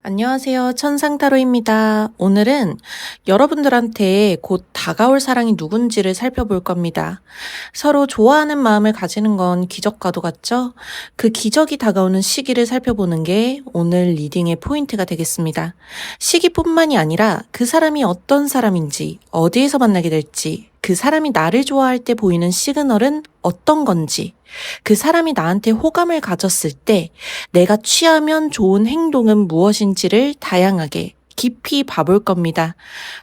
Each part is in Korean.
안녕하세요. 천상타로입니다. 오늘은 여러분들한테 곧 다가올 사랑이 누군지를 살펴볼 겁니다. 서로 좋아하는 마음을 가지는 건 기적과도 같죠? 그 기적이 다가오는 시기를 살펴보는 게 오늘 리딩의 포인트가 되겠습니다. 시기뿐만이 아니라 그 사람이 어떤 사람인지, 어디에서 만나게 될지, 그 사람이 나를 좋아할 때 보이는 시그널은 어떤 건지, 그 사람이 나한테 호감을 가졌을 때 내가 취하면 좋은 행동은 무엇인지를 다양하게 깊이 봐볼 겁니다.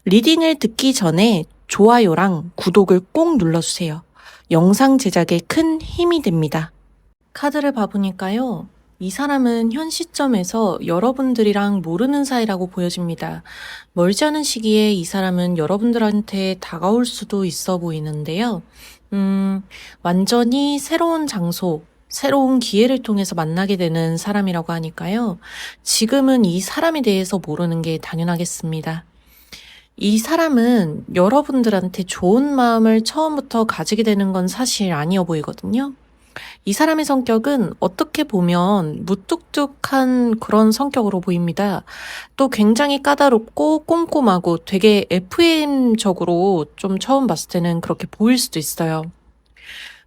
리딩을 듣기 전에 좋아요랑 구독을 꼭 눌러주세요. 영상 제작에 큰 힘이 됩니다. 카드를 봐보니까요. 이 사람은 현 시점에서 여러분들이랑 모르는 사이라고 보여집니다. 멀지 않은 시기에 이 사람은 여러분들한테 다가올 수도 있어 보이는데요. 완전히 새로운 장소, 새로운 기회를 통해서 만나게 되는 사람이라고 하니까요. 지금은 이 사람에 대해서 모르는 게 당연하겠습니다. 이 사람은 여러분들한테 좋은 마음을 처음부터 가지게 되는 건 사실 아니어 보이거든요. 이 사람의 성격은 어떻게 보면 무뚝뚝한 그런 성격으로 보입니다. 또 굉장히 까다롭고 꼼꼼하고 되게 FM적으로 좀 처음 봤을 때는 그렇게 보일 수도 있어요.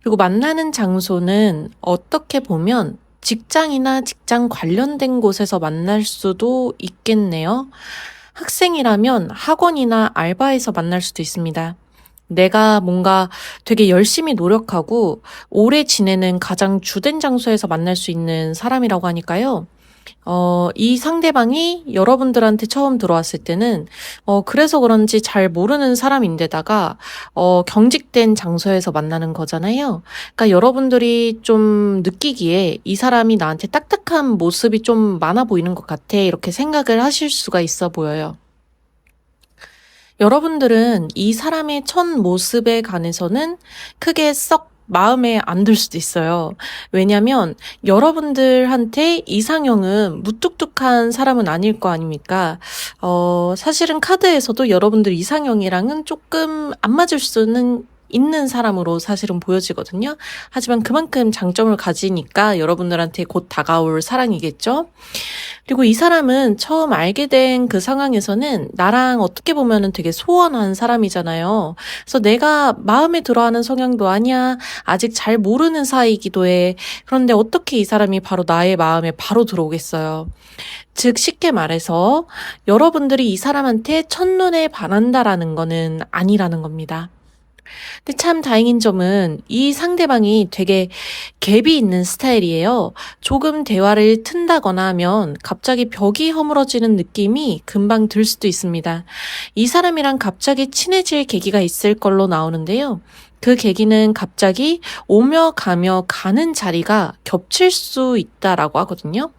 그리고 만나는 장소는 어떻게 보면 직장이나 직장 관련된 곳에서 만날 수도 있겠네요. 학생이라면 학원이나 알바에서 만날 수도 있습니다. 내가 뭔가 되게 열심히 노력하고 오래 지내는 가장 주된 장소에서 만날 수 있는 사람이라고 하니까요. 이 상대방이 여러분들한테 처음 들어왔을 때는, 그래서 그런지 잘 모르는 사람인데다가, 경직된 장소에서 만나는 거잖아요. 그러니까 여러분들이 좀 느끼기에 이 사람이 나한테 딱딱한 모습이 좀 많아 보이는 것 같아. 이렇게 생각을 하실 수가 있어 보여요. 여러분들은 이 사람의 첫 모습에 관해서는 크게 썩 마음에 안 들 수도 있어요. 왜냐면 여러분들한테 이상형은 무뚝뚝한 사람은 아닐 거 아닙니까? 사실은 카드에서도 여러분들 이상형이랑은 조금 안 맞을 수는 있는 사람으로 사실은 보여지거든요. 하지만 그만큼 장점을 가지니까 여러분들한테 곧 다가올 사랑이겠죠? 그리고 이 사람은 처음 알게 된 그 상황에서는 나랑 어떻게 보면은 되게 소원한 사람이잖아요. 그래서 내가 마음에 들어하는 성향도 아니야. 아직 잘 모르는 사이이기도 해. 그런데 어떻게 이 사람이 바로 나의 마음에 바로 들어오겠어요. 즉 쉽게 말해서 여러분들이 이 사람한테 첫눈에 반한다라는 거는 아니라는 겁니다. 근데 참 다행인 점은 이 상대방이 되게 갭이 있는 스타일이에요. 조금 대화를 튼다거나 하면 갑자기 벽이 허물어지는 느낌이 금방 들 수도 있습니다. 이 사람이랑 갑자기 친해질 계기가 있을 걸로 나오는데요. 그 계기는 갑자기 오며 가며 가는 자리가 겹칠 수 있다라고 하거든요.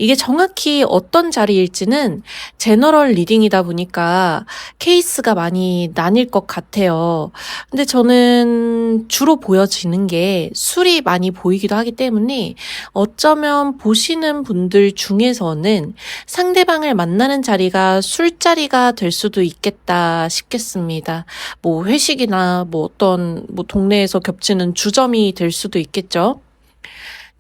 이게 정확히 어떤 자리일지는 제너럴 리딩이다 보니까 케이스가 많이 나뉠 것 같아요. 근데 저는 주로 보여지는 게 술이 많이 보이기도 하기 때문에 어쩌면 보시는 분들 중에서는 상대방을 만나는 자리가 술자리가 될 수도 있겠다 싶겠습니다. 뭐 회식이나 뭐 어떤 뭐 동네에서 겹치는 주점이 될 수도 있겠죠.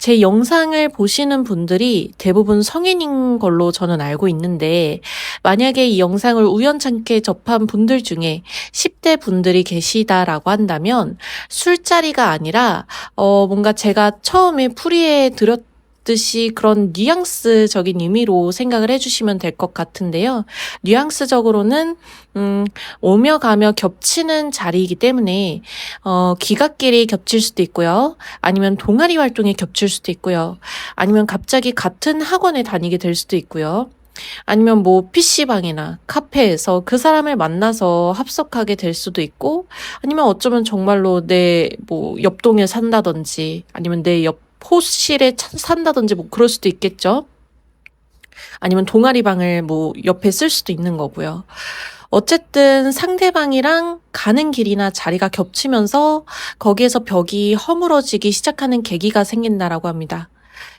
제 영상을 보시는 분들이 대부분 성인인 걸로 저는 알고 있는데, 만약에 이 영상을 우연찮게 접한 분들 중에 10대 분들이 계시다라고 한다면, 술자리가 아니라, 뭔가 제가 처음에 풀이해 드렸듯이 그런 뉘앙스적인 의미로 생각을 해주시면 될 것 같은데요. 뉘앙스적으로는 오며 가며 겹치는 자리이기 때문에 기각끼리 겹칠 수도 있고요. 아니면 동아리 활동에 겹칠 수도 있고요. 아니면 갑자기 같은 학원에 다니게 될 수도 있고요. 아니면 뭐 PC방이나 카페에서 그 사람을 만나서 합석하게 될 수도 있고, 아니면 어쩌면 정말로 내 뭐 옆동에 산다든지, 아니면 내 옆 호실에 산다든지 뭐 그럴 수도 있겠죠. 아니면 동아리방을 뭐 옆에 쓸 수도 있는 거고요. 어쨌든 상대방이랑 가는 길이나 자리가 겹치면서 거기에서 벽이 허물어지기 시작하는 계기가 생긴다라고 합니다.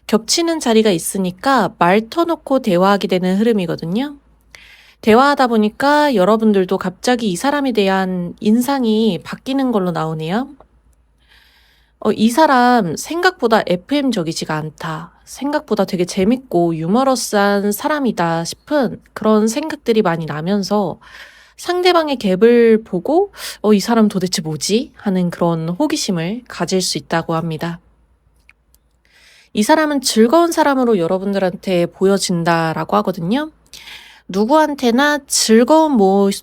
겹치는 자리가 있으니까 말 터놓고 대화하게 되는 흐름이거든요. 대화하다 보니까 여러분들도 갑자기 이 사람에 대한 인상이 바뀌는 걸로 나오네요. 이 사람 생각보다 FM적이지가 않다. 생각보다 되게 재밌고 유머러스한 사람이다 싶은 그런 생각들이 많이 나면서 상대방의 갭을 보고 이 사람 도대체 뭐지? 하는 그런 호기심을 가질 수 있다고 합니다. 이 사람은 즐거운 사람으로 여러분들한테 보여진다라고 하거든요. 누구한테나 즐거운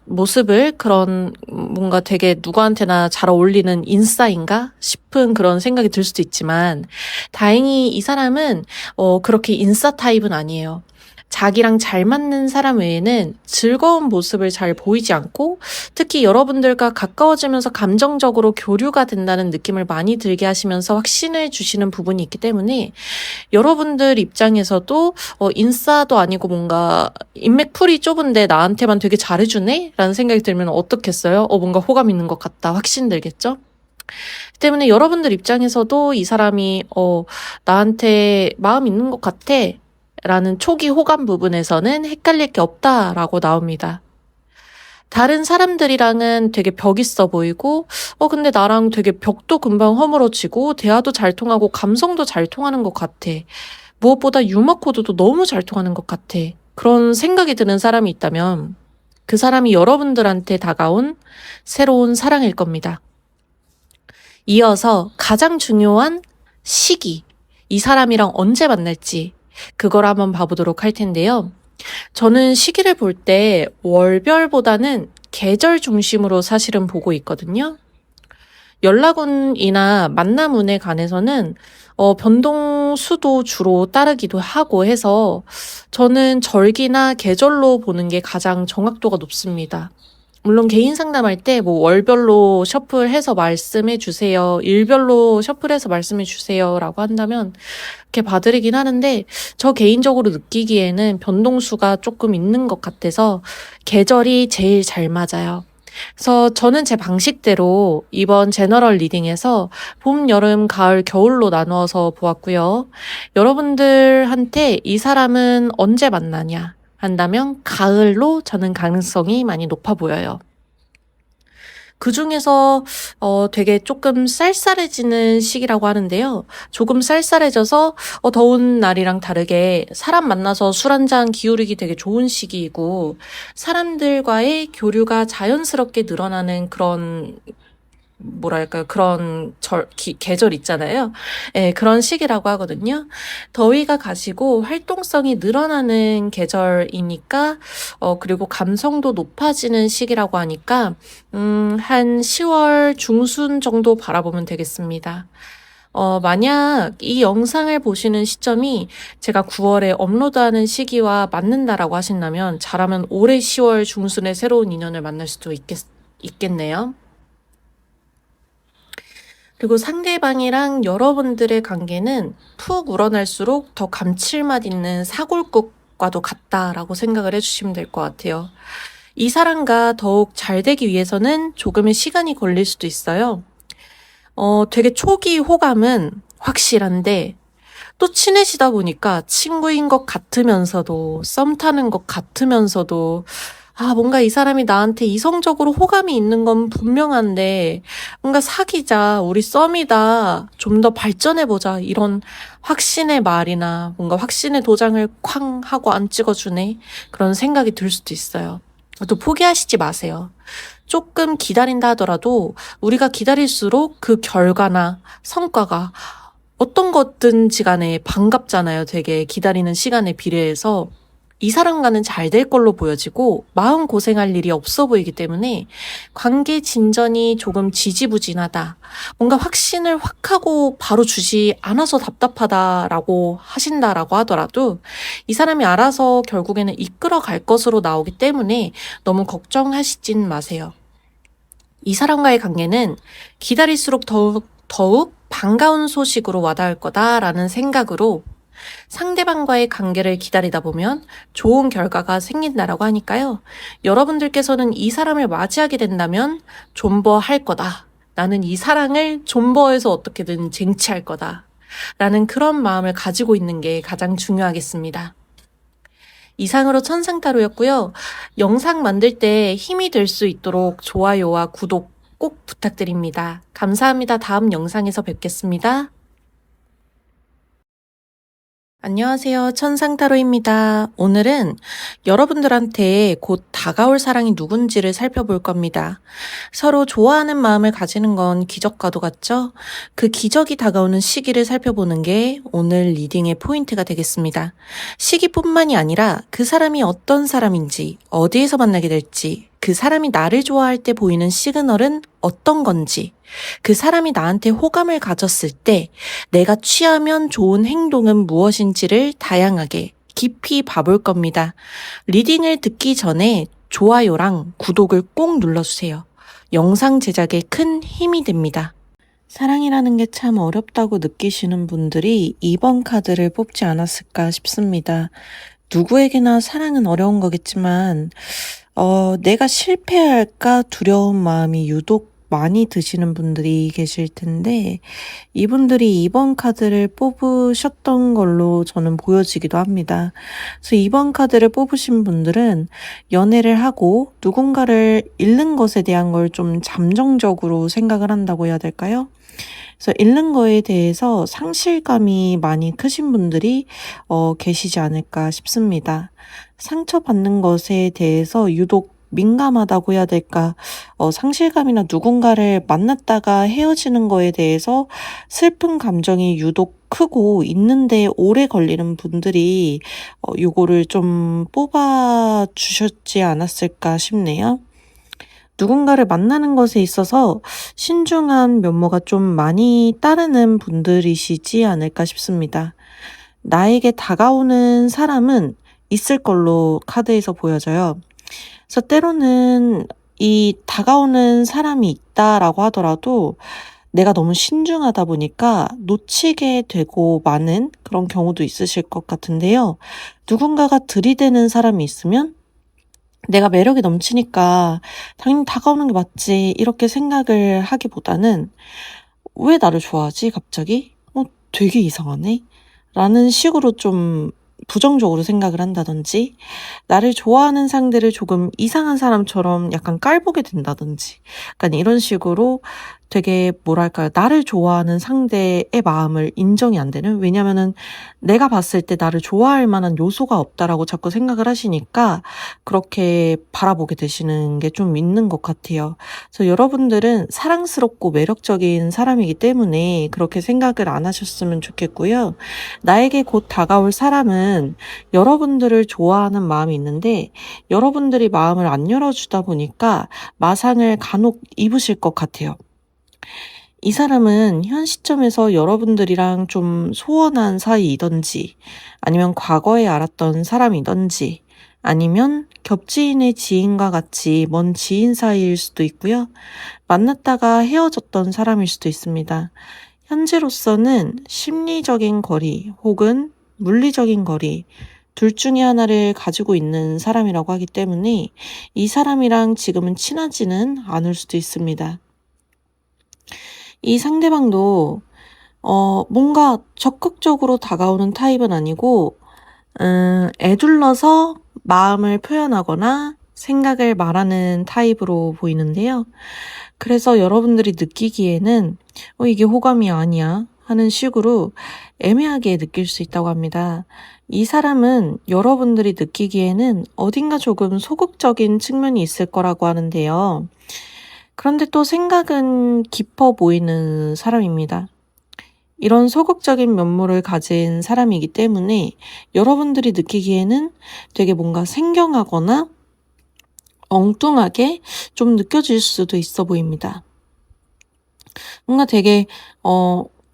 모습을 그런 뭔가 되게 누구한테나 잘 어울리는 인싸인가 싶은 그런 생각이 들 수도 있지만 다행히 이 사람은 그렇게 인싸 타입은 아니에요. 자기랑 잘 맞는 사람 외에는 즐거운 모습을 잘 보이지 않고 특히 여러분들과 가까워지면서 감정적으로 교류가 된다는 느낌을 많이 들게 하시면서 확신을 주시는 부분이 있기 때문에 여러분들 입장에서도 인싸도 아니고 뭔가 인맥풀이 좁은데 나한테만 되게 잘해주네? 라는 생각이 들면 어떻겠어요? 뭔가 호감 있는 것 같다. 확신 들겠죠? 때문에 여러분들 입장에서도 이 사람이 나한테 마음 있는 것 같아 라는 초기 호감 부분에서는 헷갈릴 게 없다라고 나옵니다. 다른 사람들이랑은 되게 벽 있어 보이고, 근데 나랑 되게 벽도 금방 허물어지고, 대화도 잘 통하고, 감성도 잘 통하는 것 같아. 무엇보다 유머 코드도 너무 잘 통하는 것 같아. 그런 생각이 드는 사람이 있다면, 그 사람이 여러분들한테 다가온 새로운 사랑일 겁니다. 이어서 가장 중요한 시기, 이 사람이랑 언제 만날지, 그걸 한번 봐보도록 할 텐데요. 저는 시기를 볼 때 월별보다는 계절 중심으로 사실은 보고 있거든요. 연락운이나 만남운에 관해서는 변동수도 주로 따르기도 하고 해서 저는 절기나 계절로 보는 게 가장 정확도가 높습니다. 물론 개인 상담할 때 뭐 월별로 셔플해서 말씀해 주세요. 일별로 셔플해서 말씀해 주세요라고 한다면 이렇게 봐드리긴 하는데 저 개인적으로 느끼기에는 변동수가 조금 있는 것 같아서 계절이 제일 잘 맞아요. 그래서 저는 제 방식대로 이번 제너럴 리딩에서 봄, 여름, 가을, 겨울로 나누어서 보았고요. 여러분들한테 이 사람은 언제 만나냐 한다면 가을로 저는 가능성이 많이 높아 보여요. 그 중에서 되게 조금 쌀쌀해지는 시기라고 하는데요. 조금 쌀쌀해져서 더운 날이랑 다르게 사람 만나서 술 한잔 기울이기 되게 좋은 시기이고 사람들과의 교류가 자연스럽게 늘어나는 그런 뭐랄까요, 그런 계절 있잖아요. 예, 그런 시기라고 하거든요. 더위가 가시고 활동성이 늘어나는 계절이니까, 그리고 감성도 높아지는 시기라고 하니까, 한 10월 중순 정도 바라보면 되겠습니다. 만약 이 영상을 보시는 시점이 제가 9월에 업로드하는 시기와 맞는다라고 하신다면, 잘하면 올해 10월 중순에 새로운 인연을 만날 수도 있겠네요. 그리고 상대방이랑 여러분들의 관계는 푹 우러날수록 더 감칠맛 있는 사골국과도 같다라고 생각을 해주시면 될 것 같아요. 이 사람과 더욱 잘 되기 위해서는 조금의 시간이 걸릴 수도 있어요. 되게 초기 호감은 확실한데 또 친해지다 보니까 친구인 것 같으면서도 썸 타는 것 같으면서도 뭔가 이 사람이 나한테 이성적으로 호감이 있는 건 분명한데, 뭔가 사귀자, 우리 썸이다, 좀 더 발전해보자, 이런 확신의 말이나 뭔가 확신의 도장을 쾅 하고 안 찍어주네? 그런 생각이 들 수도 있어요. 또 포기하시지 마세요. 조금 기다린다 하더라도 우리가 기다릴수록 그 결과나 성과가 어떤 것든지 간에 반갑잖아요. 되게 기다리는 시간에 비례해서. 이 사람과는 잘 될 걸로 보여지고 마음 고생할 일이 없어 보이기 때문에 관계 진전이 조금 지지부진하다. 뭔가 확신을 확 하고 바로 주지 않아서 답답하다라고 하신다라고 하더라도 이 사람이 알아서 결국에는 이끌어 갈 것으로 나오기 때문에 너무 걱정하시진 마세요. 이 사람과의 관계는 기다릴수록 더욱 반가운 소식으로 와닿을 거다라는 생각으로 상대방과의 관계를 기다리다 보면 좋은 결과가 생긴다라고 하니까요. 여러분들께서는 이 사람을 맞이하게 된다면 존버할 거다. 나는 이 사랑을 존버해서 어떻게든 쟁취할 거다. 라는 그런 마음을 가지고 있는 게 가장 중요하겠습니다. 이상으로 천상타로였고요. 영상 만들 때 힘이 될 수 있도록 좋아요와 구독 꼭 부탁드립니다. 감사합니다. 다음 영상에서 뵙겠습니다. 안녕하세요. 천상타로입니다. 오늘은 여러분들한테 곧 다가올 사랑이 누군지를 살펴볼 겁니다. 서로 좋아하는 마음을 가지는 건 기적과도 같죠? 그 기적이 다가오는 시기를 살펴보는 게 오늘 리딩의 포인트가 되겠습니다. 시기뿐만이 아니라 그 사람이 어떤 사람인지, 어디에서 만나게 될지, 그 사람이 나를 좋아할 때 보이는 시그널은 어떤 건지, 그 사람이 나한테 호감을 가졌을 때 내가 취하면 좋은 행동은 무엇인지를 다양하게 깊이 봐볼 겁니다. 리딩을 듣기 전에 좋아요랑 구독을 꼭 눌러주세요. 영상 제작에 큰 힘이 됩니다. 사랑이라는 게 참 어렵다고 느끼시는 분들이 2번 카드를 뽑지 않았을까 싶습니다. 누구에게나 사랑은 어려운 거겠지만 내가 실패할까 두려운 마음이 유독 많이 드시는 분들이 계실 텐데, 이분들이 2번 카드를 뽑으셨던 걸로 저는 보여지기도 합니다. 그래서 2번 카드를 뽑으신 분들은 연애를 하고 누군가를 잃는 것에 대한 걸 좀 잠정적으로 생각을 한다고 해야 될까요? 그래서 잃는 거에 대해서 상실감이 많이 크신 분들이 계시지 않을까 싶습니다. 상처받는 것에 대해서 유독 민감하다고 해야 될까? 상실감이나 누군가를 만났다가 헤어지는 거에 대해서 슬픈 감정이 유독 크고 있는데 오래 걸리는 분들이 요거를 좀 뽑아 주셨지 않았을까 싶네요. 누군가를 만나는 것에 있어서 신중한 면모가 좀 많이 따르는 분들이시지 않을까 싶습니다. 나에게 다가오는 사람은 있을 걸로 카드에서 보여져요. 그래서 때로는 이 다가오는 사람이 있다라고 하더라도 내가 너무 신중하다 보니까 놓치게 되고 마는 그런 경우도 있으실 것 같은데요. 누군가가 들이대는 사람이 있으면 내가 매력이 넘치니까 당연히 다가오는 게 맞지 이렇게 생각을 하기보다는 왜 나를 좋아하지 갑자기? 되게 이상하네? 라는 식으로 좀 부정적으로 생각을 한다든지, 나를 좋아하는 상대를 조금 이상한 사람처럼 약간 깔보게 된다든지, 약간 이런 식으로 되게 뭐랄까요, 나를 좋아하는 상대의 마음을 인정이 안 되는, 왜냐면은 내가 봤을 때 나를 좋아할 만한 요소가 없다라고 자꾸 생각을 하시니까 그렇게 바라보게 되시는 게 좀 있는 것 같아요. 그래서 여러분들은 사랑스럽고 매력적인 사람이기 때문에 그렇게 생각을 안 하셨으면 좋겠고요. 나에게 곧 다가올 사람은 여러분들을 좋아하는 마음이 있는데 여러분들이 마음을 안 열어주다 보니까 마상을 간혹 입으실 것 같아요. 이 사람은 현 시점에서 여러분들이랑 좀 소원한 사이이던지, 아니면 과거에 알았던 사람이던지, 아니면 겹지인의 지인과 같이 먼 지인 사이일 수도 있고요. 만났다가 헤어졌던 사람일 수도 있습니다. 현재로서는 심리적인 거리 혹은 물리적인 거리, 둘 중에 하나를 가지고 있는 사람이라고 하기 때문에 이 사람이랑 지금은 친하지는 않을 수도 있습니다. 이 상대방도 뭔가 적극적으로 다가오는 타입은 아니고 애둘러서 마음을 표현하거나 생각을 말하는 타입으로 보이는데요. 그래서 여러분들이 느끼기에는 이게 호감이 아니야 하는 식으로 애매하게 느낄 수 있다고 합니다. 이 사람은 여러분들이 느끼기에는 어딘가 조금 소극적인 측면이 있을 거라고 하는데요. 그런데 또 생각은 깊어 보이는 사람입니다. 이런 소극적인 면모를 가진 사람이기 때문에 여러분들이 느끼기에는 되게 뭔가 생경하거나 엉뚱하게 좀 느껴질 수도 있어 보입니다. 뭔가 되게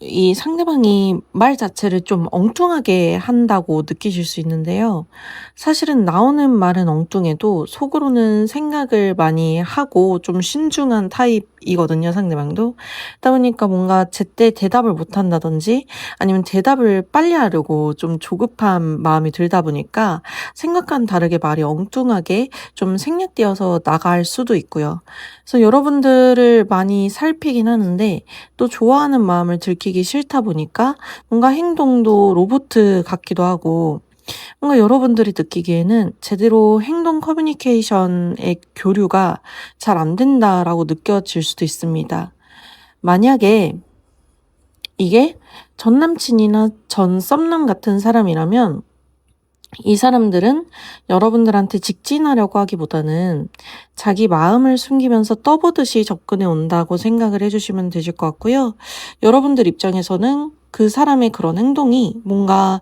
이 상대방이 말 자체를 좀 엉뚱하게 한다고 느끼실 수 있는데요. 사실은 나오는 말은 엉뚱해도 속으로는 생각을 많이 하고 좀 신중한 타입이거든요, 상대방도. 그러다 보니까 뭔가 제때 대답을 못 한다든지 아니면 대답을 빨리 하려고 좀 조급한 마음이 들다 보니까 생각과는 다르게 말이 엉뚱하게 좀 생략되어서 나갈 수도 있고요. 그래서 여러분들을 많이 살피긴 하는데 또 좋아하는 마음을 들키기 싫다 보니까 뭔가 행동도 로봇 같기도 하고 뭔가 여러분들이 느끼기에는 제대로 행동 커뮤니케이션의 교류가 잘 안 된다라고 느껴질 수도 있습니다. 만약에 이게 전 남친이나 전 썸남 같은 사람이라면 이 사람들은 여러분들한테 직진하려고 하기보다는 자기 마음을 숨기면서 떠보듯이 접근해 온다고 생각을 해주시면 되실 것 같고요. 여러분들 입장에서는 그 사람의 그런 행동이 뭔가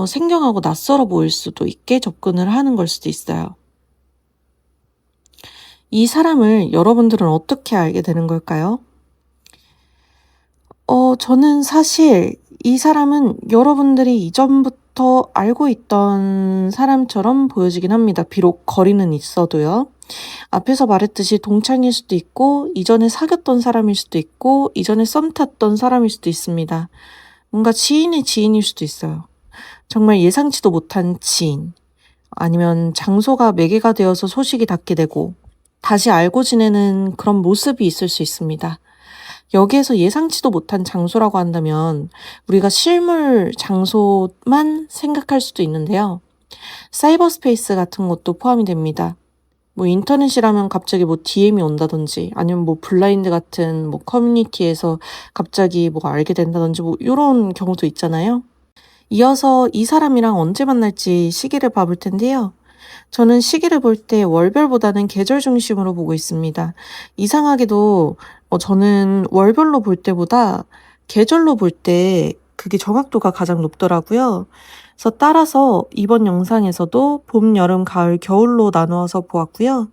생경하고 낯설어 보일 수도 있게 접근을 하는 걸 수도 있어요. 이 사람을 여러분들은 어떻게 알게 되는 걸까요? 저는 사실 이 사람은 여러분들이 이전부터 알고 있던 사람처럼 보여지긴 합니다. 비록 거리는 있어도요. 앞에서 말했듯이 동창일 수도 있고, 이전에 사귀었던 사람일 수도 있고, 이전에 썸 탔던 사람일 수도 있습니다. 뭔가 지인의 지인일 수도 있어요. 정말 예상치도 못한 지인. 아니면 장소가 매개가 되어서 소식이 닿게 되고, 다시 알고 지내는 그런 모습이 있을 수 있습니다. 여기에서 예상치도 못한 장소라고 한다면 우리가 실물 장소만 생각할 수도 있는데요. 사이버 스페이스 같은 것도 포함이 됩니다. 인터넷이라면 갑자기 DM이 온다든지 아니면 블라인드 같은 커뮤니티에서 갑자기 알게 된다든지 이런 경우도 있잖아요. 이어서 이 사람이랑 언제 만날지 시기를 봐볼 텐데요. 저는 시기를 볼 때 월별보다는 계절 중심으로 보고 있습니다. 이상하게도 저는 월별로 볼 때보다 계절로 볼 때 그게 정확도가 가장 높더라고요. 그래서 따라서 이번 영상에서도 봄, 여름, 가을, 겨울로 나누어서 보았고요.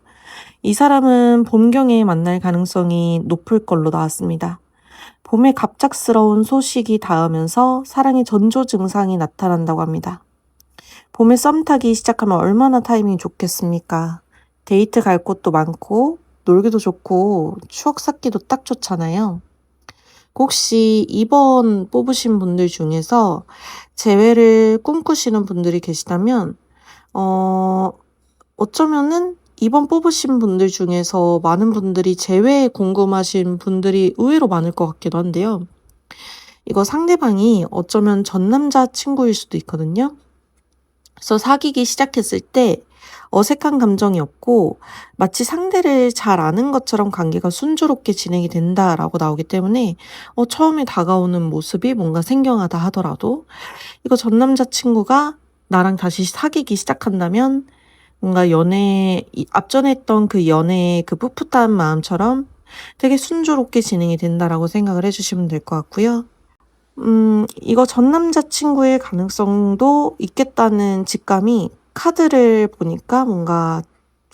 이 사람은 봄경에 만날 가능성이 높을 걸로 나왔습니다. 봄에 갑작스러운 소식이 닿으면서 사랑의 전조 증상이 나타난다고 합니다. 봄에 썸 타기 시작하면 얼마나 타이밍이 좋겠습니까? 데이트 갈 곳도 많고 놀기도 좋고 추억 쌓기도 딱 좋잖아요. 혹시 2번 뽑으신 분들 중에서 재회를 꿈꾸시는 분들이 계시다면 어쩌면은 2번 뽑으신 분들 중에서 많은 분들이 재회 궁금하신 분들이 의외로 많을 것 같기도 한데요. 이거 상대방이 어쩌면 전 남자 친구일 수도 있거든요. 그래서 사귀기 시작했을 때 어색한 감정이 없고 마치 상대를 잘 아는 것처럼 관계가 순조롭게 진행이 된다라고 나오기 때문에 처음에 다가오는 모습이 뭔가 생경하다 하더라도 이거 전 남자친구가 나랑 다시 사귀기 시작한다면 뭔가 앞전에 했던 그 연애의 그 풋풋한 마음처럼 되게 순조롭게 진행이 된다라고 생각을 해주시면 될 것 같고요. 이거 전 남자친구의 가능성도 있겠다는 직감이 카드를 보니까 뭔가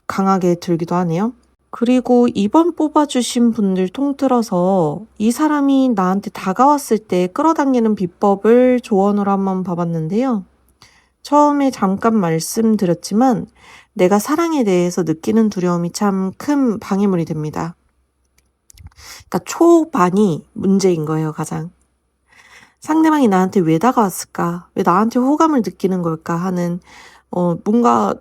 강하게 들기도 하네요. 그리고 2번 뽑아주신 분들 통틀어서 이 사람이 나한테 다가왔을 때 끌어당기는 비법을 조언으로 한번 봐봤는데요. 처음에 잠깐 말씀드렸지만 내가 사랑에 대해서 느끼는 두려움이 참 큰 방해물이 됩니다. 그러니까 초반이 문제인 거예요, 가장. 상대방이 나한테 왜 다가왔을까? 왜 나한테 호감을 느끼는 걸까? 하는 뭔가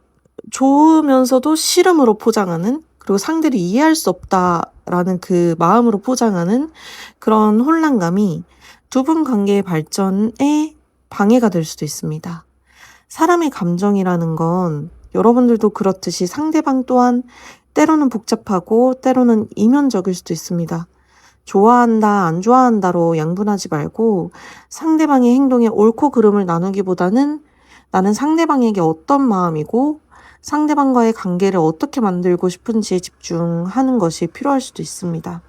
좋으면서도 싫음으로 포장하는, 그리고 상대를 이해할 수 없다라는 그 마음으로 포장하는 그런 혼란감이 두 분 관계의 발전에 방해가 될 수도 있습니다. 사람의 감정이라는 건 여러분들도 그렇듯이 상대방 또한 때로는 복잡하고 때로는 이면적일 수도 있습니다. 좋아한다, 안 좋아한다로 양분하지 말고 상대방의 행동에 옳고 그름을 나누기보다는 나는 상대방에게 어떤 마음이고 상대방과의 관계를 어떻게 만들고 싶은지에 집중하는 것이 필요할 수도 있습니다.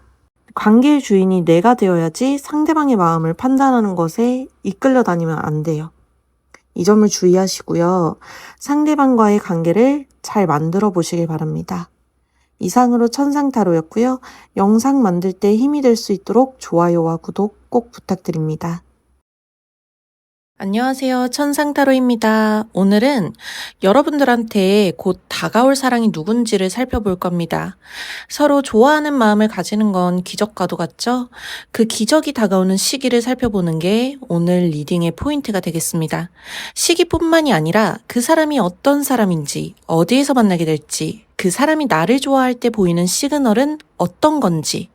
관계의 주인이 내가 되어야지 상대방의 마음을 판단하는 것에 이끌려 다니면 안 돼요. 이 점을 주의하시고요. 상대방과의 관계를 잘 만들어 보시길 바랍니다. 이상으로 천상타로였고요. 영상 만들 때 힘이 될 수 있도록 좋아요와 구독 꼭 부탁드립니다. 안녕하세요. 천상타로입니다. 오늘은 여러분들한테 곧 다가올 사랑이 누군지를 살펴볼 겁니다. 서로 좋아하는 마음을 가지는 건 기적과도 같죠? 그 기적이 다가오는 시기를 살펴보는 게 오늘 리딩의 포인트가 되겠습니다. 시기뿐만이 아니라 그 사람이 어떤 사람인지, 어디에서 만나게 될지, 그 사람이 나를 좋아할 때 보이는 시그널은 어떤 건지,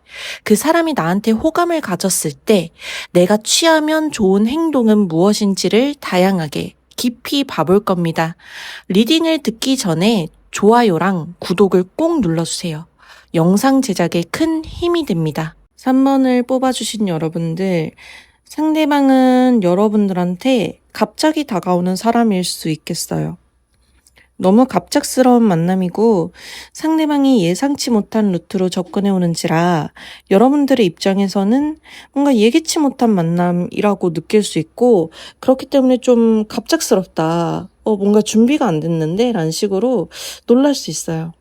그 사람이 나한테 호감을 가졌을 때 내가 취하면 좋은 행동은 무엇인지를 다양하게 깊이 봐볼 겁니다. 리딩을 듣기 전에 좋아요랑 구독을 꼭 눌러주세요. 영상 제작에 큰 힘이 됩니다. 3번을 뽑아주신 여러분들, 상대방은 여러분들한테 갑자기 다가오는 사람일 수 있겠어요. 너무 갑작스러운 만남이고 상대방이 예상치 못한 루트로 접근해 오는지라 여러분들의 입장에서는 뭔가 예기치 못한 만남이라고 느낄 수 있고, 그렇기 때문에 좀 갑작스럽다. 뭔가 준비가 안 됐는데? 라는 식으로 놀랄 수 있어요.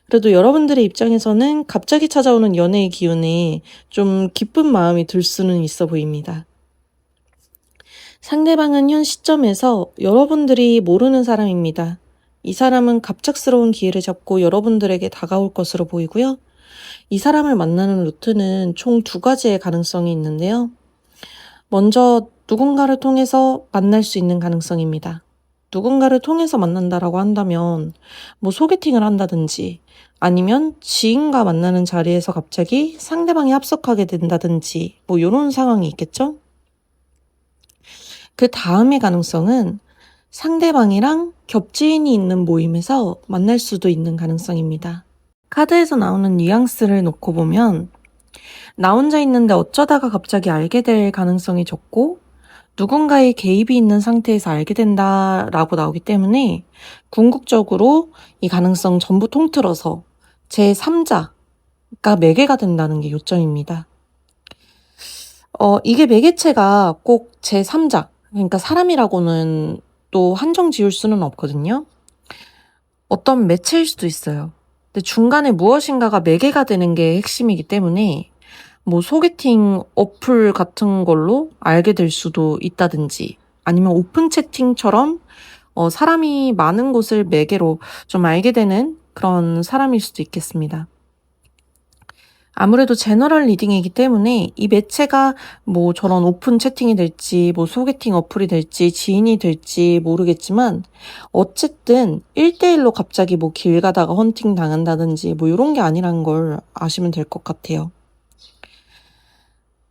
그래도 여러분들의 입장에서는 갑자기 찾아오는 연애의 기운에 좀 기쁜 마음이 들 수는 있어 보입니다. 상대방은 현 시점에서 여러분들이 모르는 사람입니다. 이 사람은 갑작스러운 기회를 잡고 여러분들에게 다가올 것으로 보이고요. 이 사람을 만나는 루트는 총 2가지의 가능성이 있는데요. 먼저 누군가를 통해서 만날 수 있는 가능성입니다. 누군가를 통해서 만난다라고 한다면 소개팅을 한다든지 아니면 지인과 만나는 자리에서 갑자기 상대방이 합석하게 된다든지 이런 상황이 있겠죠? 그 다음의 가능성은 상대방이랑 겹지인이 있는 모임에서 만날 수도 있는 가능성입니다. 카드에서 나오는 뉘앙스를 놓고 보면 나 혼자 있는데 어쩌다가 갑자기 알게 될 가능성이 적고 누군가의 개입이 있는 상태에서 알게 된다라고 나오기 때문에 궁극적으로 이 가능성 전부 통틀어서 제3자가 매개가 된다는 게 요점입니다. 이게 매개체가 꼭 제3자, 그러니까 사람이라고는 또 한정 지을 수는 없거든요. 어떤 매체일 수도 있어요. 근데 중간에 무엇인가가 매개가 되는 게 핵심이기 때문에 소개팅 어플 같은 걸로 알게 될 수도 있다든지 아니면 오픈 채팅처럼 사람이 많은 곳을 매개로 좀 알게 되는 그런 사람일 수도 있겠습니다. 아무래도 제너럴 리딩이기 때문에 이 매체가 저런 오픈 채팅이 될지 소개팅 어플이 될지 지인이 될지 모르겠지만 어쨌든 1대1로 갑자기 길 가다가 헌팅 당한다든지 이런 게 아니라는 걸 아시면 될 것 같아요.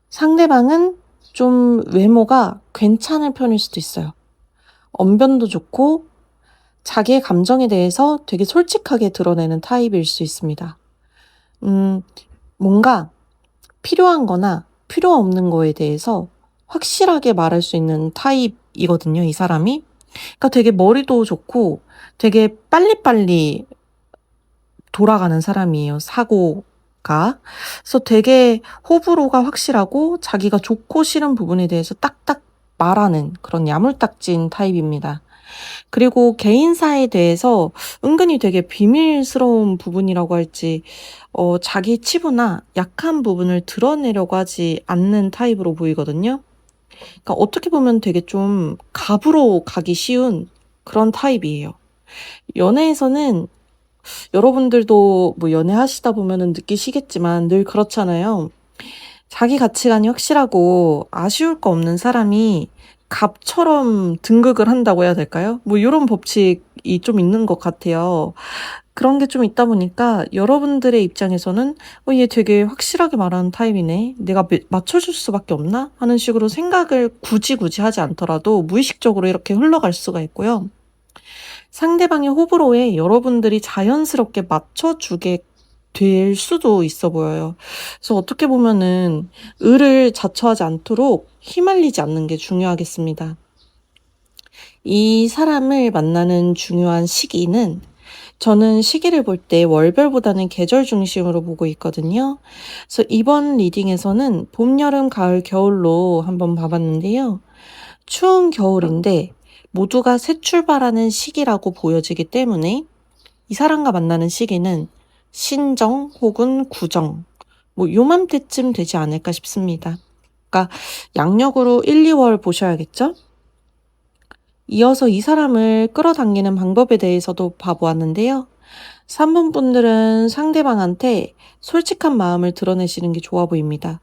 상대방은 좀 외모가 괜찮을 편일 수도 있어요. 언변도 좋고 자기의 감정에 대해서 되게 솔직하게 드러내는 타입일 수 있습니다. 뭔가 필요한 거나 필요 없는 거에 대해서 확실하게 말할 수 있는 타입이거든요, 이 사람이. 그러니까 되게 머리도 좋고 되게 빨리빨리 돌아가는 사람이에요, 사고가. 그래서 되게 호불호가 확실하고 자기가 좋고 싫은 부분에 대해서 딱딱 말하는 그런 야물딱진 타입입니다. 그리고 개인사에 대해서 은근히 되게 비밀스러운 부분이라고 할지 자기 치부나 약한 부분을 드러내려고 하지 않는 타입으로 보이거든요. 그러니까 어떻게 보면 되게 좀 갑으로 가기 쉬운 그런 타입이에요. 연애에서는 여러분들도 연애하시다 보면은 느끼시겠지만 늘 그렇잖아요. 자기 가치관이 확실하고 아쉬울 거 없는 사람이 갑처럼 등극을 한다고 해야 될까요? 이런 법칙이 좀 있는 것 같아요. 그런 게 좀 있다 보니까 여러분들의 입장에서는 얘 되게 확실하게 말하는 타입이네. 내가 맞춰줄 수밖에 없나? 하는 식으로 생각을 굳이 하지 않더라도 무의식적으로 이렇게 흘러갈 수가 있고요. 상대방의 호불호에 여러분들이 자연스럽게 맞춰주게 될 수도 있어 보여요. 그래서 어떻게 보면은 을을 자처하지 않도록 휘말리지 않는 게 중요하겠습니다. 이 사람을 만나는 중요한 시기는 저는 시기를 볼 때 월별보다는 계절 중심으로 보고 있거든요. 그래서 이번 리딩에서는 봄, 여름, 가을, 겨울로 한번 봐봤는데요. 추운 겨울인데 모두가 새 출발하는 시기라고 보여지기 때문에 이 사람과 만나는 시기는 신정 혹은 구정 요맘때쯤 되지 않을까 싶습니다. 그러니까 양력으로 1, 2월 보셔야겠죠? 이어서 이 사람을 끌어당기는 방법에 대해서도 봐보았는데요. 3번 분들은 상대방한테 솔직한 마음을 드러내시는 게 좋아 보입니다.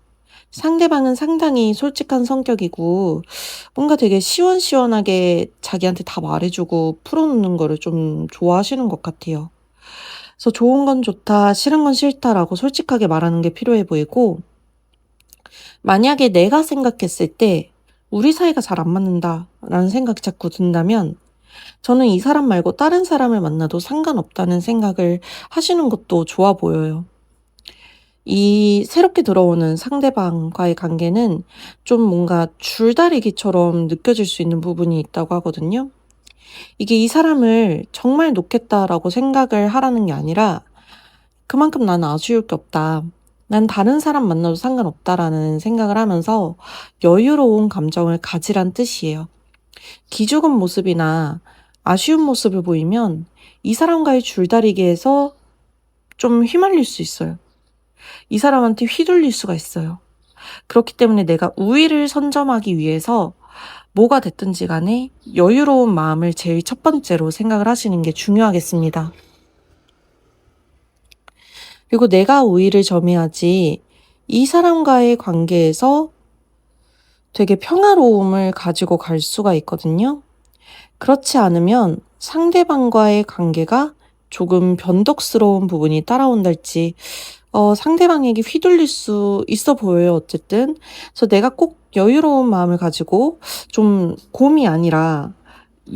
상대방은 상당히 솔직한 성격이고 뭔가 되게 시원시원하게 자기한테 다 말해주고 풀어놓는 거를 좀 좋아하시는 것 같아요. 그래서 좋은 건 좋다, 싫은 건 싫다라고 솔직하게 말하는 게 필요해 보이고, 만약에 내가 생각했을 때 우리 사이가 잘 안 맞는다라는 생각이 자꾸 든다면 저는 이 사람 말고 다른 사람을 만나도 상관없다는 생각을 하시는 것도 좋아 보여요. 이 새롭게 들어오는 상대방과의 관계는 좀 뭔가 줄다리기처럼 느껴질 수 있는 부분이 있다고 하거든요. 이게 이 사람을 정말 놓겠다라고 생각을 하라는 게 아니라 그만큼 나는 아쉬울 게 없다. 난 다른 사람 만나도 상관없다라는 생각을 하면서 여유로운 감정을 가지란 뜻이에요. 기죽은 모습이나 아쉬운 모습을 보이면 이 사람과의 줄다리기에서 좀 휘말릴 수 있어요. 이 사람한테 휘둘릴 수가 있어요. 그렇기 때문에 내가 우위를 선점하기 위해서 뭐가 됐든지 간에 여유로운 마음을 제일 첫 번째로 생각을 하시는 게 중요하겠습니다. 그리고 내가 우위를 점해야지 이 사람과의 관계에서 되게 평화로움을 가지고 갈 수가 있거든요. 그렇지 않으면 상대방과의 관계가 조금 변덕스러운 부분이 따라온달지 상대방에게 휘둘릴 수 있어 보여요, 어쨌든. 그래서 내가 꼭 여유로운 마음을 가지고 좀 곰이 아니라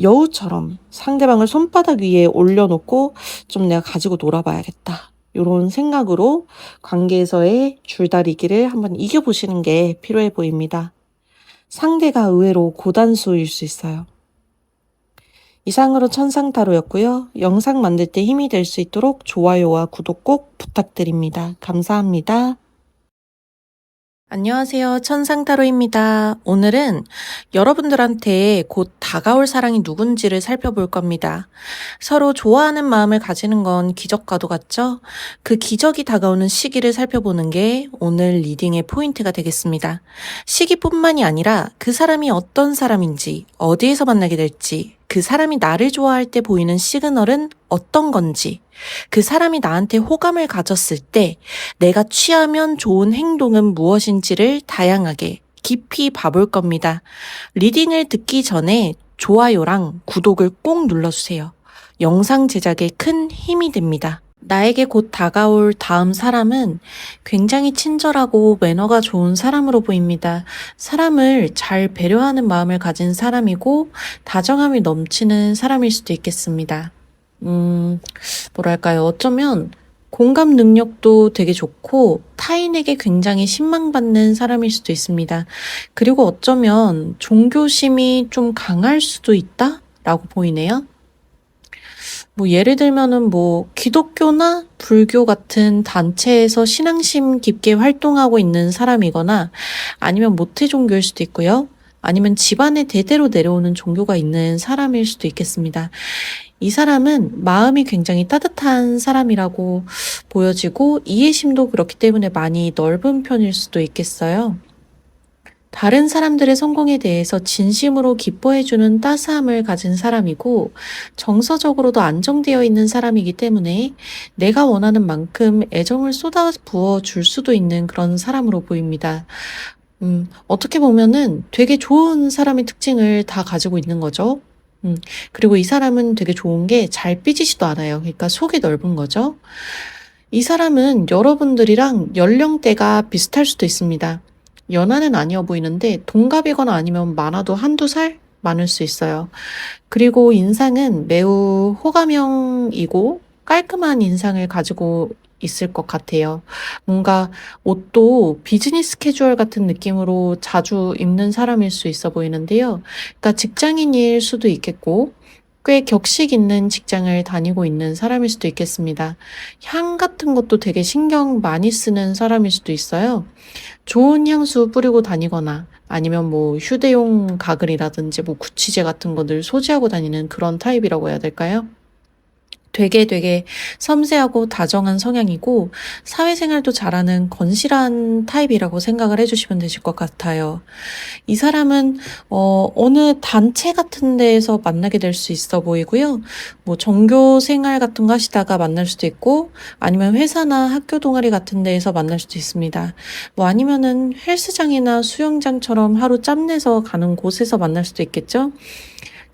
여우처럼 상대방을 손바닥 위에 올려놓고 좀 내가 가지고 놀아봐야겠다. 이런 생각으로 관계에서의 줄다리기를 한번 이겨보시는 게 필요해 보입니다. 상대가 의외로 고단수일 수 있어요. 이상으로 천상타로였고요. 영상 만들 때 힘이 될 수 있도록 좋아요와 구독 꼭 부탁드립니다. 감사합니다. 안녕하세요. 천상타로입니다. 오늘은 여러분들한테 곧 다가올 사랑이 누군지를 살펴볼 겁니다. 서로 좋아하는 마음을 가지는 건 기적과도 같죠? 그 기적이 다가오는 시기를 살펴보는 게 오늘 리딩의 포인트가 되겠습니다. 시기뿐만이 아니라 그 사람이 어떤 사람인지, 어디에서 만나게 될지, 그 사람이 나를 좋아할 때 보이는 시그널은 어떤 건지, 그 사람이 나한테 호감을 가졌을 때 내가 취하면 좋은 행동은 무엇인지를 다양하게 깊이 봐볼 겁니다. 리딩을 듣기 전에 좋아요랑 구독을 꼭 눌러주세요. 영상 제작에 큰 힘이 됩니다. 나에게 곧 다가올 다음 사람은 굉장히 친절하고 매너가 좋은 사람으로 보입니다. 사람을 잘 배려하는 마음을 가진 사람이고 다정함이 넘치는 사람일 수도 있겠습니다. 뭐랄까요. 어쩌면 공감 능력도 되게 좋고 타인에게 굉장히 신망받는 사람일 수도 있습니다. 그리고 어쩌면 종교심이 좀 강할 수도 있다라고 보이네요. 예를 들면은 기독교나 불교 같은 단체에서 신앙심 깊게 활동하고 있는 사람이거나 아니면 모태 종교일 수도 있고요. 아니면 집안에 대대로 내려오는 종교가 있는 사람일 수도 있겠습니다. 이 사람은 마음이 굉장히 따뜻한 사람이라고 보여지고 이해심도 그렇기 때문에 많이 넓은 편일 수도 있겠어요. 다른 사람들의 성공에 대해서 진심으로 기뻐해주는 따스함을 가진 사람이고 정서적으로도 안정되어 있는 사람이기 때문에 내가 원하는 만큼 애정을 쏟아 부어 줄 수도 있는 그런 사람으로 보입니다. 어떻게 보면은 되게 좋은 사람의 특징을 다 가지고 있는 거죠. 그리고 이 사람은 되게 좋은 게 잘 삐지지도 않아요. 그러니까 속이 넓은 거죠. 이 사람은 여러분들이랑 연령대가 비슷할 수도 있습니다. 연하는 아니어 보이는데 동갑이거나 아니면 많아도 한두 살 많을 수 있어요. 그리고 인상은 매우 호감형이고 깔끔한 인상을 가지고 있을 것 같아요. 뭔가 옷도 비즈니스 캐주얼 같은 느낌으로 자주 입는 사람일 수 있어 보이는데요. 그러니까 직장인일 수도 있겠고 꽤 격식 있는 직장을 다니고 있는 사람일 수도 있겠습니다. 향 같은 것도 되게 신경 많이 쓰는 사람일 수도 있어요. 좋은 향수 뿌리고 다니거나 아니면 휴대용 가글이라든지 구치제 같은 거를 소지하고 다니는 그런 타입이라고 해야 될까요? 되게 섬세하고 다정한 성향이고 사회생활도 잘하는 건실한 타입이라고 생각을 해주시면 되실 것 같아요. 이 사람은 어느 단체 같은 데에서 만나게 될 수 있어 보이고요. 종교 생활 같은 거 하시다가 만날 수도 있고 아니면 회사나 학교 동아리 같은 데에서 만날 수도 있습니다. 아니면은 헬스장이나 수영장처럼 하루 짬내서 가는 곳에서 만날 수도 있겠죠.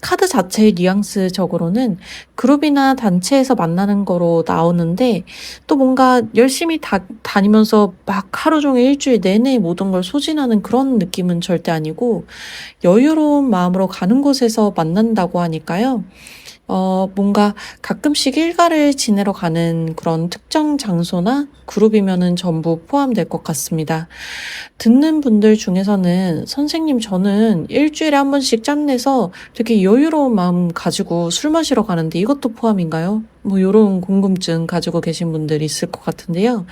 카드 자체의 뉘앙스적으로는 그룹이나 단체에서 만나는 거로 나오는데 또 뭔가 열심히 다니면서 막 하루 종일 일주일 내내 모든 걸 소진하는 그런 느낌은 절대 아니고 여유로운 마음으로 가는 곳에서 만난다고 하니까요. 뭔가 가끔씩 일가를 지내러 가는 그런 특정 장소나 그룹이면은 전부 포함될 것 같습니다. 듣는 분들 중에서는 선생님 저는 일주일에 한 번씩 짬내서 되게 여유로운 마음 가지고 술 마시러 가는데 이것도 포함인가요? 뭐 요런 궁금증 가지고 계신 분들이 있을 것 같은데요.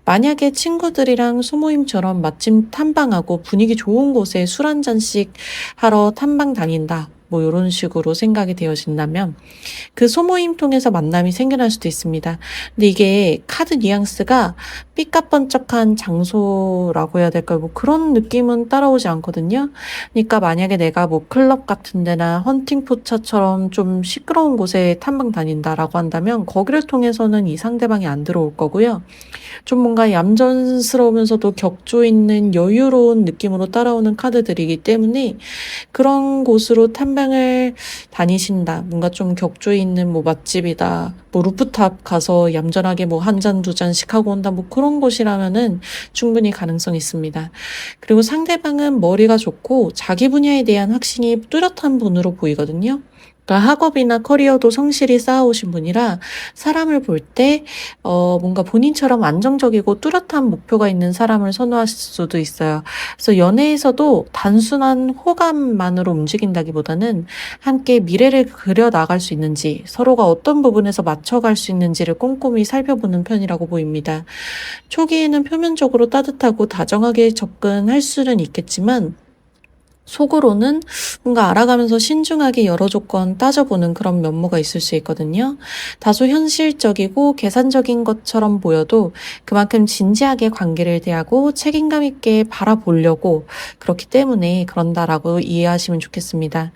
만약에 친구들이랑 소모임처럼 맛집 탐방하고 분위기 좋은 곳에 술 한 잔씩 하러 탐방 다닌다. 뭐 요런 식으로 생각이 되어진다면 그 소모임 통해서 만남이 생겨날 수도 있습니다. 근데 이게 카드 뉘앙스가 삐까뻔쩍한 장소라고 해야 될까요? 뭐 그런 느낌은 따라오지 않거든요. 그러니까 만약에 내가 뭐 클럽 같은 데나 헌팅포차처럼 좀 시끄러운 곳에 탐방 다닌다라고 한다면 거기를 통해서는 이 상대방이 안 들어올 거고요. 좀 뭔가 얌전스러우면서도 격조 있는 여유로운 느낌으로 따라오는 카드들이기 때문에 그런 곳으로 탐방을 다니신다. 뭔가 좀 격조 있는 뭐 맛집이다. 뭐 루프탑 가서 얌전하게 뭐 한 잔, 두 잔씩 하고 온다. 뭐 그런 곳이라면은 충분히 가능성이 있습니다. 그리고 상대방은 머리가 좋고 자기 분야에 대한 확신이 뚜렷한 분으로 보이거든요. 그러니까 학업이나 커리어도 성실히 쌓아오신 분이라 사람을 볼 때, 뭔가 본인처럼 안정적이고 뚜렷한 목표가 있는 사람을 선호하실 수도 있어요. 그래서 연애에서도 단순한 호감만으로 움직인다기보다는 함께 미래를 그려 나갈 수 있는지, 서로가 어떤 부분에서 맞춰갈 수 있는지를 꼼꼼히 살펴보는 편이라고 보입니다. 초기에는 표면적으로 따뜻하고 다정하게 접근할 수는 있겠지만, 속으로는 뭔가 알아가면서 신중하게 여러 조건 따져보는 그런 면모가 있을 수 있거든요. 다소 현실적이고 계산적인 것처럼 보여도 그만큼 진지하게 관계를 대하고 책임감 있게 바라보려고 그렇기 때문에 그런다라고 이해하시면 좋겠습니다.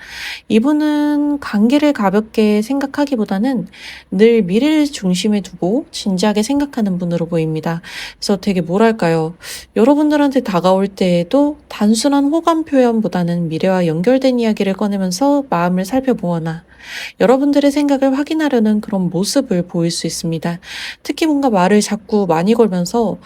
이분은 관계를 가볍게 생각하기보다는 늘 미래를 중심에 두고 진지하게 생각하는 분으로 보입니다. 그래서 되게 뭐랄까요. 여러분들한테 다가올 때에도 단순한 호감 표현보다는 미래와 연결된 이야기를 꺼내면서 마음을 살펴보거나 여러분들의 생각을 확인하려는 그런 모습을 보일 수 있습니다. 특히 뭔가 말을 자꾸 많이 걸면서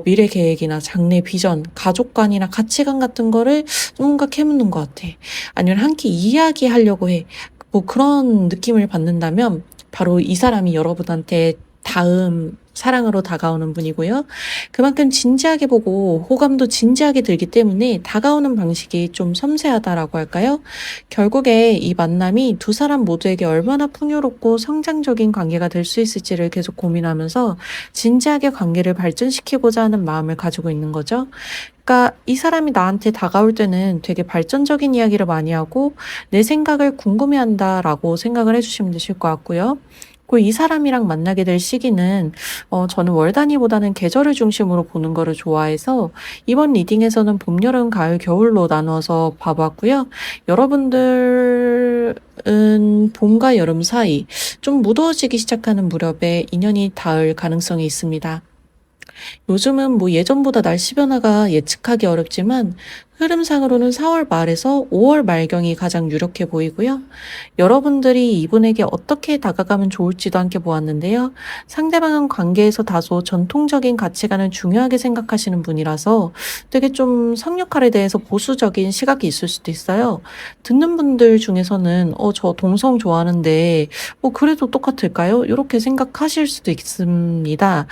미래 계획이나 장래 비전, 가족관이나 가치관 같은 거를 뭔가 캐묻는 것 같아. 아니면 함께 이야기하려고 해. 뭐 그런 느낌을 받는다면 바로 이 사람이 여러분한테 다음 사랑으로 다가오는 분이고요. 그만큼 진지하게 보고 호감도 진지하게 들기 때문에 다가오는 방식이 좀 섬세하다라고 할까요? 결국에 이 만남이 두 사람 모두에게 얼마나 풍요롭고 성장적인 관계가 될 수 있을지를 계속 고민하면서 진지하게 관계를 발전시키고자 하는 마음을 가지고 있는 거죠. 그러니까 이 사람이 나한테 다가올 때는 되게 발전적인 이야기를 많이 하고 내 생각을 궁금해한다라고 생각을 해주시면 되실 것 같고요. 그리고 이 사람이랑 만나게 될 시기는 저는 월 단위보다는 계절을 중심으로 보는 거를 좋아해서 이번 리딩에서는 봄, 여름, 가을, 겨울로 나누어서 봐봤고요. 여러분들은 봄과 여름 사이 좀 무더워지기 시작하는 무렵에 인연이 닿을 가능성이 있습니다. 요즘은 뭐 예전보다 날씨 변화가 예측하기 어렵지만 흐름상으로는 4월 말에서 5월 말경이 가장 유력해 보이고요. 여러분들이 이분에게 어떻게 다가가면 좋을지도 함께 보았는데요. 상대방은 관계에서 다소 전통적인 가치관을 중요하게 생각하시는 분이라서 되게 좀 성역할에 대해서 보수적인 시각이 있을 수도 있어요. 듣는 분들 중에서는 저 동성 좋아하는데 뭐 그래도 똑같을까요? 이렇게 생각하실 수도 있습니다.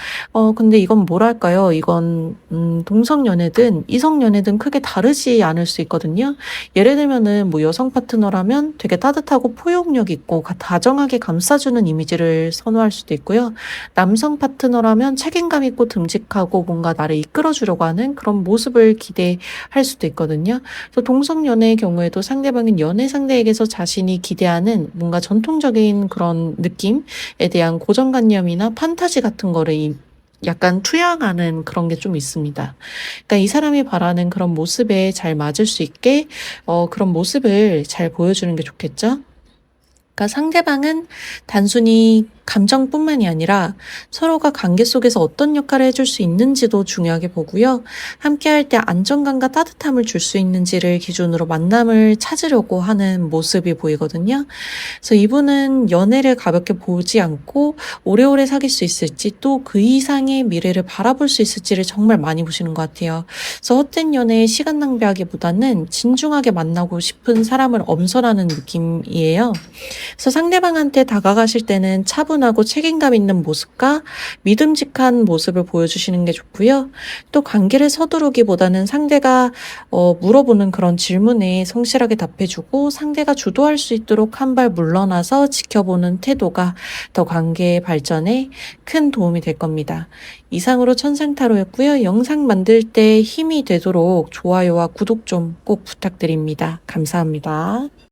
근데 이건 뭐랄까요? 이건 동성 연애든 이성 연애든 크게 다르지 않을 수 있거든요. 예를 들면은 뭐 여성 파트너라면 되게 따뜻하고 포용력 있고 다정하게 감싸주는 이미지를 선호할 수도 있고요. 남성 파트너라면 책임감 있고 듬직하고 뭔가 나를 이끌어주려고 하는 그런 모습을 기대할 수도 있거든요. 그래서 동성 연애의 경우에도 상대방은 연애 상대에게서 자신이 기대하는 뭔가 전통적인 그런 느낌에 대한 고정관념이나 판타지 같은 거를 약간 투영하는 그런 게 좀 있습니다. 그러니까 이 사람이 바라는 그런 모습에 잘 맞을 수 있게 그런 모습을 잘 보여주는 게 좋겠죠? 그러니까 상대방은 단순히 감정뿐만이 아니라 서로가 관계 속에서 어떤 역할을 해줄 수 있는지도 중요하게 보고요. 함께할 때 안정감과 따뜻함을 줄 수 있는지를 기준으로 만남을 찾으려고 하는 모습이 보이거든요. 그래서 이분은 연애를 가볍게 보지 않고 오래오래 사귈 수 있을지 또 그 이상의 미래를 바라볼 수 있을지를 정말 많이 보시는 것 같아요. 그래서 헛된 연애에 시간 낭비하기보다는 진중하게 만나고 싶은 사람을 엄선하는 느낌이에요. 그래서 상대방한테 다가가실 때는 차분하고 책임감 있는 모습과 믿음직한 모습을 보여주시는 게 좋고요. 또 관계를 서두르기보다는 상대가 물어보는 그런 질문에 성실하게 답해주고 상대가 주도할 수 있도록 한 발 물러나서 지켜보는 태도가 더 관계 발전에 큰 도움이 될 겁니다. 이상으로 천상타로였고요. 영상 만들 때 힘이 되도록 좋아요와 구독 좀 꼭 부탁드립니다. 감사합니다.